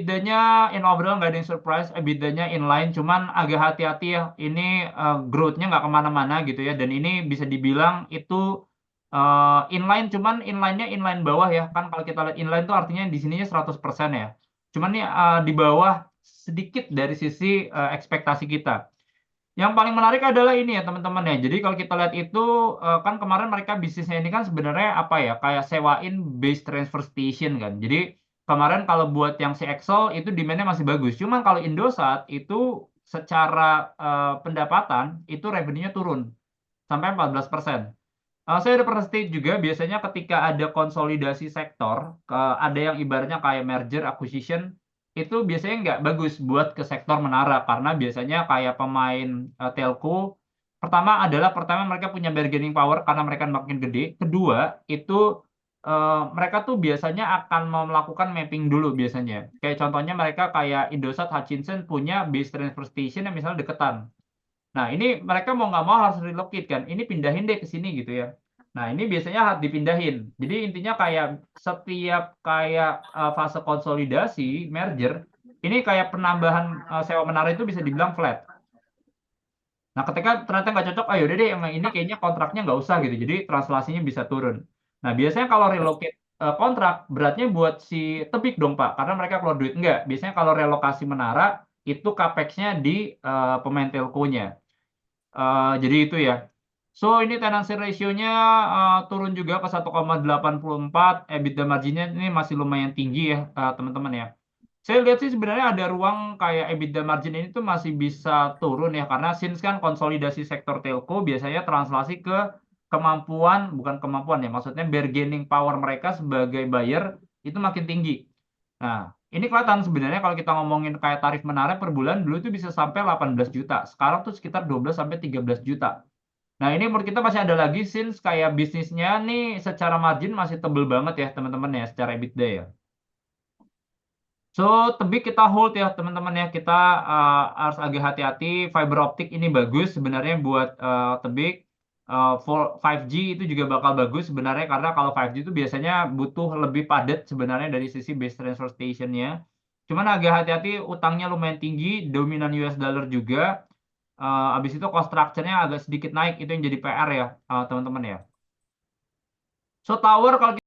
EBITDA-nya in overall nggak ada yang surprise, EBITDA-nya inline, cuman agak hati-hati ya, ini growth-nya nggak kemana-mana gitu ya, dan ini bisa dibilang itu inline, cuman inline-nya inline bawah ya, kan kalau kita lihat inline itu artinya di sininya 100% ya. Cuman nih di bawah sedikit dari sisi ekspektasi kita. Yang paling menarik adalah ini ya teman-teman ya. Jadi kalau kita lihat itu kan kemarin mereka bisnisnya ini kan sebenarnya apa ya, kayak sewain base transfer station kan. Jadi kemarin kalau buat yang si Excel itu demand-nya masih bagus. Cuman kalau Indosat itu secara pendapatan itu revenue-nya turun sampai 14%. Saya udah pernah state juga biasanya ketika ada konsolidasi sektor, ada yang ibaratnya kayak merger acquisition, itu biasanya nggak bagus buat ke sektor menara karena biasanya kayak pemain telco, pertama mereka punya bargaining power karena mereka makin gede. Kedua itu mereka tuh biasanya akan mau melakukan mapping dulu biasanya. Kayak contohnya mereka kayak Indosat Hutchinson punya base transfer station yang misalnya deketan. Nah, ini mereka mau nggak mau harus relocate kan. Ini pindahin deh ke sini gitu ya. Nah, ini biasanya harus dipindahin. Jadi intinya kayak setiap kayak fase konsolidasi, merger, ini kayak penambahan sewa menara itu bisa dibilang flat. Nah, ketika ternyata nggak cocok, ayo deh emang ini kayaknya kontraknya nggak usah gitu. Jadi translasinya bisa turun. Nah, biasanya kalau relocate kontrak, beratnya buat si Tebik dong, Pak. Karena mereka keluar duit. Enggak. Biasanya kalau relokasi menara, itu capex-nya di pemain telkonya. Jadi itu ya. So ini tenancy ratio-nya turun juga ke 1,84, EBITDA marginnya ini masih lumayan tinggi ya teman-teman ya. Saya lihat sih sebenarnya ada ruang kayak EBITDA margin ini tuh masih bisa turun ya karena since kan konsolidasi sektor telco biasanya translasi ke kemampuan, bukan kemampuan ya, maksudnya bargaining power mereka sebagai buyer itu makin tinggi. Nah, ini kelihatan sebenarnya kalau kita ngomongin kayak tarif menara per bulan dulu itu bisa sampai 18 juta. Sekarang tuh sekitar 12 sampai 13 juta. Nah, ini menurut kita masih ada lagi since kayak bisnisnya nih secara margin masih tebel banget ya teman-teman ya secara EBITDA ya. So, Tebik kita hold ya teman-teman ya. Kita harus agak hati-hati. Fiber optik ini bagus sebenarnya buat Tebik. For 5G itu juga bakal bagus sebenarnya karena kalau 5G itu biasanya butuh lebih padat sebenarnya dari sisi base transfer station-nya. Cuman agak hati-hati utangnya lumayan tinggi, dominan US dollar juga. Habis itu cost structure-nya agak sedikit naik, itu yang jadi PR ya teman-teman ya. So, tower kalau